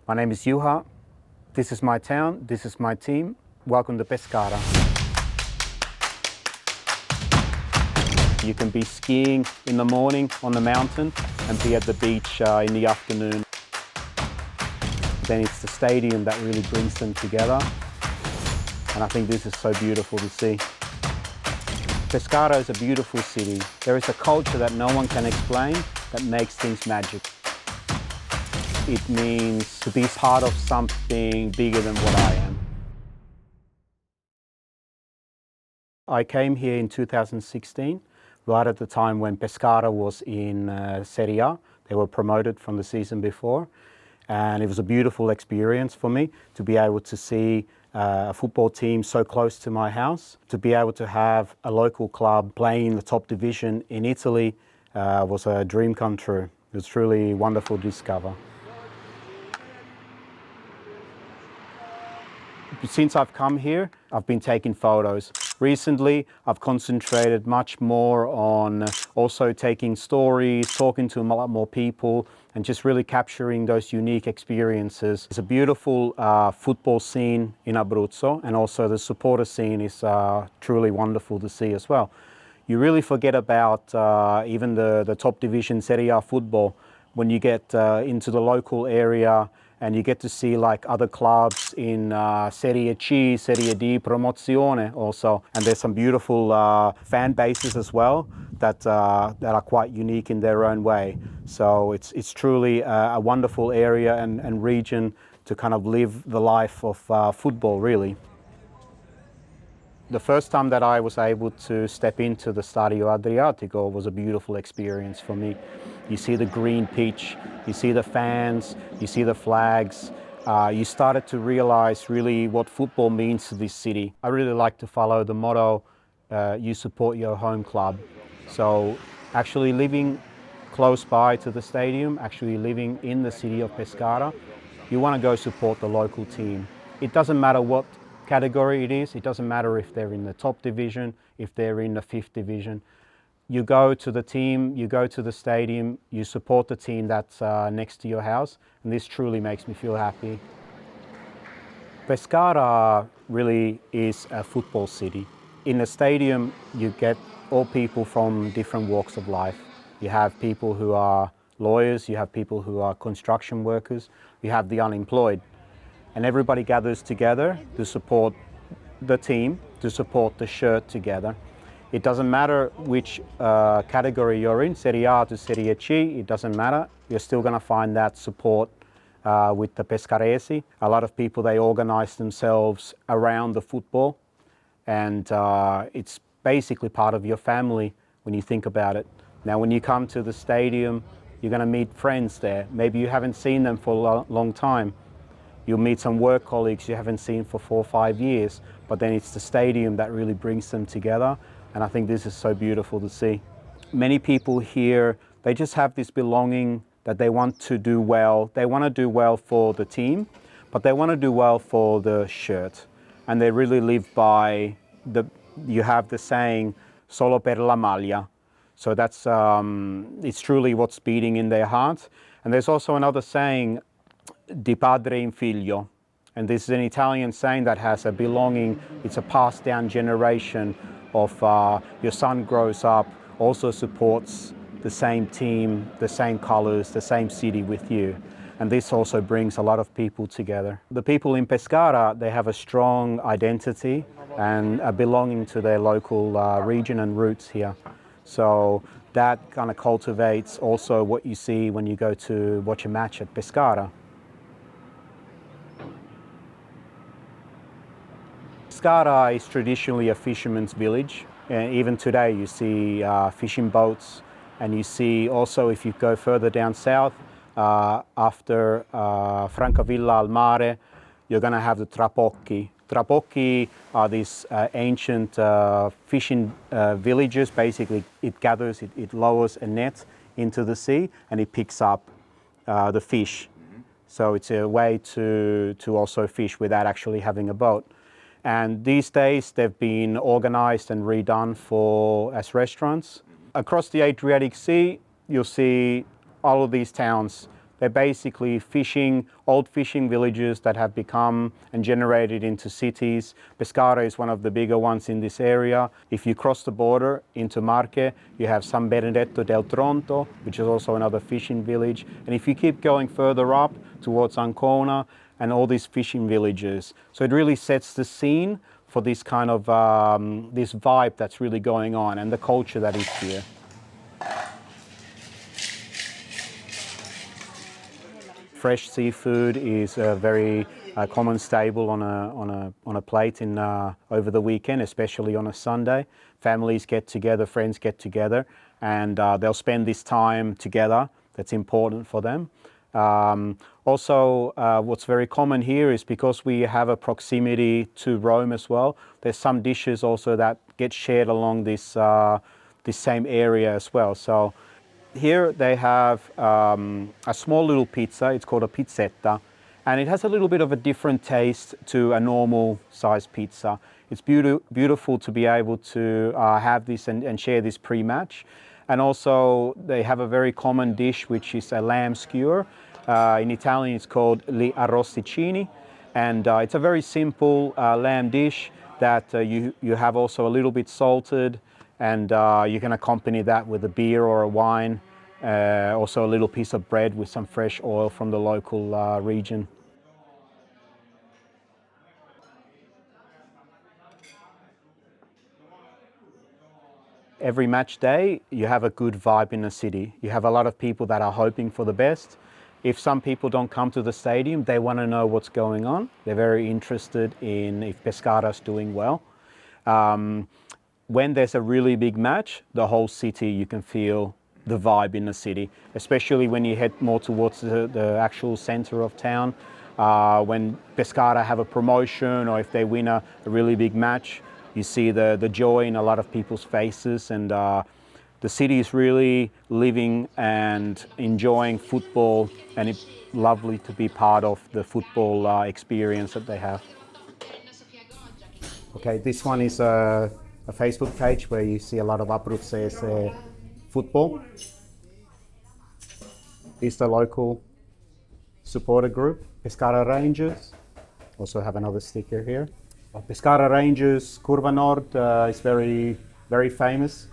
My name is Juha. This is my town, this is my team. Welcome to Pescara. You can be skiing in the morning on the mountain and be at the beach in the afternoon. Then it's the stadium that really brings them together. And I think this is so beautiful to see. Pescara is a beautiful city. There is a culture that no one can explain that makes things magic. It means to be part of something bigger than what I am. I came here in 2016, right at the time when Pescara was in Serie A. They were promoted from the season before. And it was a beautiful experience for me to be able to see a football team so close to my house. To be able to have a local club playing in the top division in Italy was a dream come true. It was truly wonderful to discover. Since I've come here, I've been taking photos. Recently, I've concentrated much more on also taking stories, talking to a lot more people, and just really capturing those unique experiences. It's a beautiful football scene in Abruzzo, and also the supporter scene is truly wonderful to see as well. You really forget about even the top division Serie A football when you get into the local area and you get to see like other clubs in Serie C, Serie D, Promozione also. And there's some beautiful fan bases as well that are quite unique in their own way. So it's truly a wonderful area and region to kind of live the life of football, really. The first time that I was able to step into the Stadio Adriatico was a beautiful experience for me. You see the green pitch, you see the fans, you see the flags. You started to realize really what football means to this city. I really like to follow the motto, you support your home club. So actually living close by to the stadium, actually living in the city of Pescara, you want to go support the local team. It doesn't matter what category it is. It doesn't matter if they're in the top division, if they're in the 5th division. You go to the team, you go to the stadium, you support the team that's next to your house, and this truly makes me feel happy. Pescara really is a football city. In the stadium, you get all people from different walks of life. You have people who are lawyers, you have people who are construction workers, you have the unemployed. And everybody gathers together to support the team, to support the shirt together. It doesn't matter which category you're in, Serie A to Serie C, it doesn't matter. You're still going to find that support with the Pescaresi. A lot of people, they organize themselves around the football, and it's basically part of your family when you think about it. Now, when you come to the stadium, you're going to meet friends there. Maybe you haven't seen them for a long time. You'll meet some work colleagues you haven't seen for 4 or 5 years, but then it's the stadium that really brings them together, and I think this is so beautiful to see. Many people here, they just have this belonging that they want to do well. They want to do well for the team, but they want to do well for the shirt. And they really live by you have the saying, solo per la maglia. So that's, it's truly what's beating in their heart. And there's also another saying, di padre in figlio. And this is an Italian saying that has a belonging, it's a passed down generation of your son grows up, also supports the same team, the same colors, the same city with you. And this also brings a lot of people together. The people in Pescara, they have a strong identity and a belonging to their local region and roots here. So that kind of cultivates also what you see when you go to watch a match at Pescara. Pescara is traditionally a fisherman's village. And even today you see fishing boats, and you see also, if you go further down south, after Francavilla al Mare, you're going to have the Trabocchi. Trabocchi are these ancient fishing villages. Basically, it gathers, it lowers a net into the sea, and it picks up the fish. So it's a way to also fish without actually having a boat. And these days they've been organized and redone as restaurants. Across the Adriatic Sea, you'll see all of these towns They're basically old fishing villages that have become and generated into cities. Pescara is one of the bigger ones in this area. If you cross the border into Marche, you have San Benedetto del Tronto, which is also another fishing village. And if you keep going further up towards Ancona and all these fishing villages. So it really sets the scene for this kind of, this vibe that's really going on and the culture that is here. Fresh seafood is a very common staple on a plate over the weekend, especially on a Sunday. Families get together, friends get together, and they'll spend this time together. That's important for them. Also, what's very common here is because we have a proximity to Rome as well, there's some dishes also that get shared along this same area as well. So here they have a small little pizza, it's called a pizzetta, and it has a little bit of a different taste to a normal sized pizza. It's beautiful to be able to have this and share this pre-match. And also they have a very common dish which is a lamb skewer. In Italian it's called gli Arrosticini, and it's a very simple lamb dish that you have also a little bit salted, and you can accompany that with a beer or a wine, also a little piece of bread with some fresh oil from the local region. Every match day, you have a good vibe in the city. You have a lot of people that are hoping for the best. If some people don't come to the stadium, they want to know what's going on. They're very interested in if Pescara's doing well. When there's a really big match, the whole city, you can feel the vibe in the city, especially when you head more towards the actual center of town. When Pescara have a promotion or if they win a really big match, you see the joy in a lot of people's faces, and the city is really living and enjoying football, and it's lovely to be part of the football experience that they have. Okay, this one is a Facebook page where you see a lot of Abruzzo football. It's the local supporter group, Pescara Rangers. Also have another sticker here. Pescara Rangers, Curva Nord is very famous,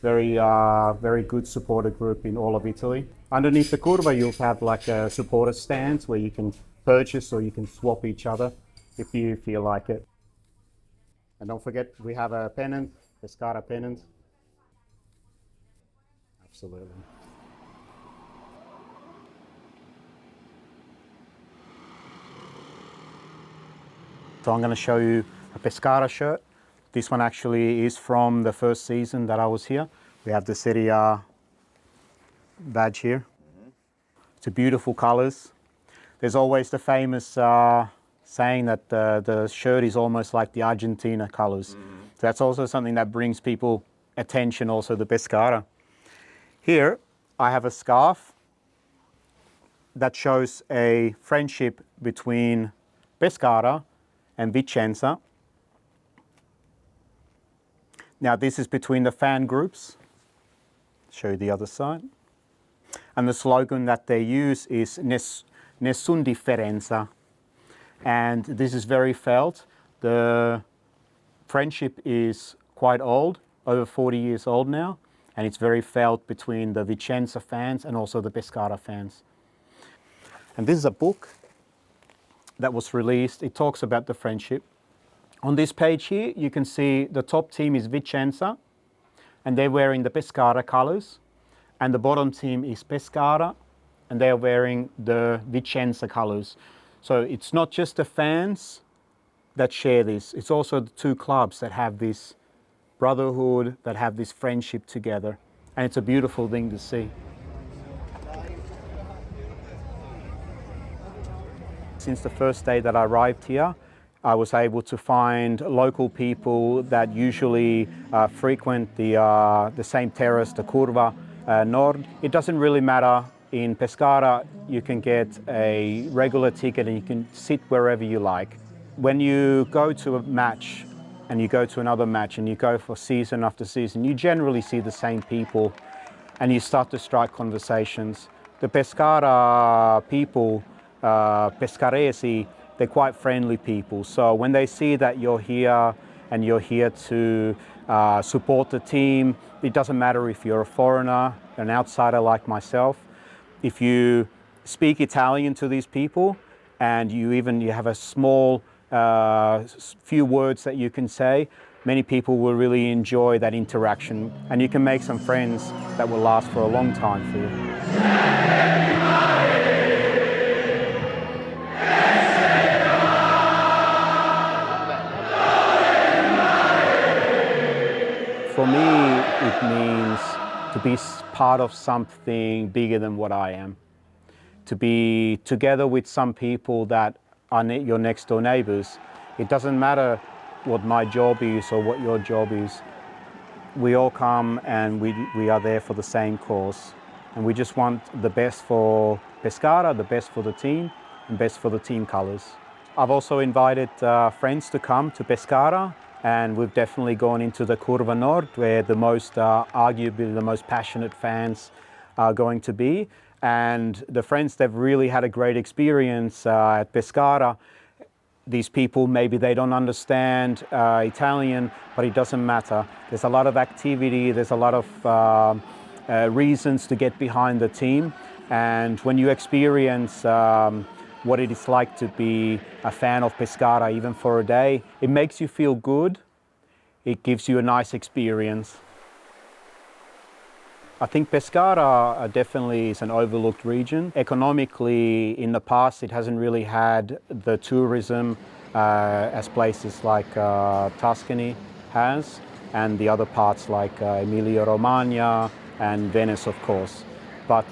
very good supporter group in all of Italy. Underneath the Curva, you'll have like a supporter stands where you can purchase or you can swap each other if you feel like it. And don't forget, we have a pennant, Pescara pennant. Absolutely. So I'm going to show you a Pescara shirt. This one actually is from the first season that I was here. We have the Serie A badge here. It's a beautiful colors. There's always the famous saying that the shirt is almost like the Argentina colors. So that's also something that brings people attention, also the Pescara. Here I have a scarf that shows a friendship between Pescara and Vicenza. Now this is between the fan groups. Show you the other side. And the slogan that they use is Nessun differenza. And this is very felt. The friendship is quite old, over 40 years old now, and it's very felt between the Vicenza fans and also the Pescara fans. And this is a book that was released. It talks about the friendship. On this page here, you can see the top team is Vicenza, and they're wearing the Pescara colors, and the bottom team is Pescara, and they're wearing the Vicenza colors. So it's not just the fans that share this, it's also the two clubs that have this brotherhood, that have this friendship together, and it's a beautiful thing to see. Since the first day that I arrived here, I was able to find local people that usually frequent the same terrace, the Curva Nord. It doesn't really matter. In Pescara, you can get a regular ticket and you can sit wherever you like. When you go to a match and you go to another match and you go for season after season, you generally see the same people and you start to strike conversations. The Pescara people, Pescaresi, they're quite friendly people. So when they see that you're here and you're here to support the team, it doesn't matter if you're a foreigner, an outsider like myself. If you speak Italian to these people and you have a small few words that you can say, many people will really enjoy that interaction, and you can make some friends that will last for a long time for you. For me, it means to be part of something bigger than what I am. To be together with some people that are your next door neighbors. It doesn't matter what my job is or what your job is. We all come and we are there for the same cause. And we just want the best for Pescara, the best for the team, and best for the team colors. I've also invited friends to come to Pescara, and we've definitely gone into the Curva Nord, where the most, arguably the most passionate fans are going to be. And the friends, they've really had a great experience at Pescara. These people, maybe they don't understand Italian, but it doesn't matter. There's a lot of activity, there's a lot of reasons to get behind the team. And when you experience what it is like to be a fan of Pescara, even for a day, it makes you feel good. It gives you a nice experience. I think Pescara definitely is an overlooked region. Economically, in the past, it hasn't really had the tourism as places like Tuscany has, and the other parts like Emilia-Romagna and Venice, of course. But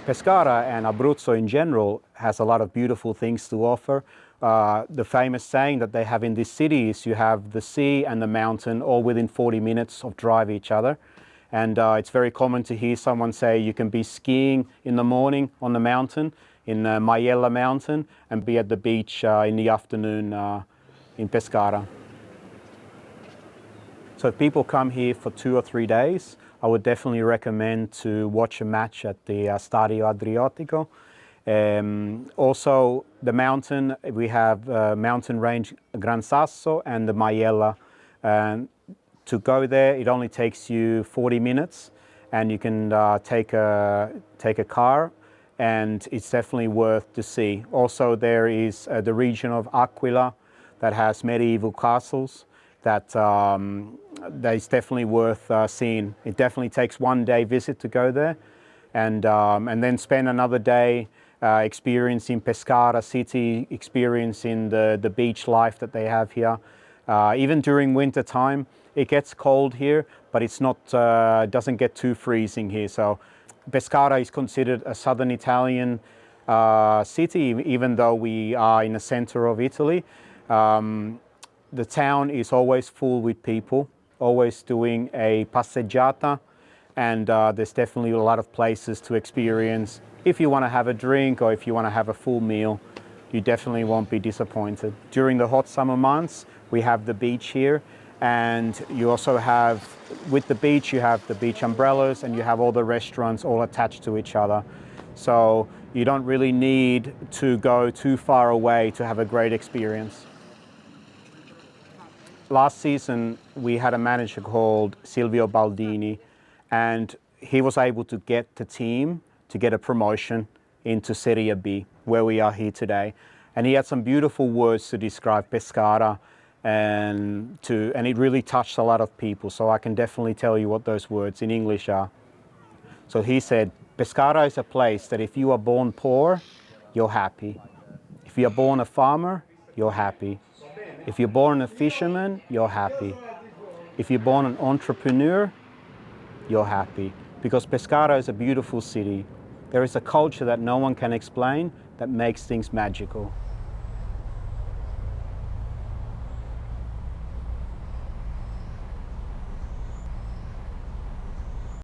Pescara and Abruzzo in general has a lot of beautiful things to offer. The famous saying that they have in this city is you have the sea and the mountain all within 40 minutes of drive each other. And it's very common to hear someone say you can be skiing in the morning on the mountain, in Maiella mountain, and be at the beach in the afternoon in Pescara. So if people come here for 2 or 3 days, I would definitely recommend to watch a match at the Stadio Adriatico. Also, the mountain, we have mountain range Gran Sasso and the Maiella. To go there, it only takes you 40 minutes, and you can take a car, and it's definitely worth to see. Also, there is the region of Aquila that has medieval castles that is definitely worth seeing. It definitely takes 1 day visit to go there, and then spend another day experiencing Pescara city, experiencing the beach life that they have here. Even during winter time, it gets cold here, but it's not doesn't get too freezing here. So Pescara is considered a southern Italian city, even though we are in the center of Italy. The town is always full with people, always doing a passeggiata, and there's definitely a lot of places to experience. If you want to have a drink or if you want to have a full meal, you definitely won't be disappointed. During the hot summer months, we have the beach here, and you also have, with the beach, you have the beach umbrellas, and you have all the restaurants all attached to each other. So you don't really need to go too far away to have a great experience. Last season, we had a manager called Silvio Baldini, and he was able to get the team to get a promotion into Serie B, where we are here today. And he had some beautiful words to describe Pescara, and it really touched a lot of people. So I can definitely tell you what those words in English are. So he said, Pescara is a place that if you are born poor, you're happy. If you're born a farmer, you're happy. If you're born a fisherman, you're happy. If you're born an entrepreneur, you're happy. Because Pescara is a beautiful city. There is a culture that no one can explain that makes things magical.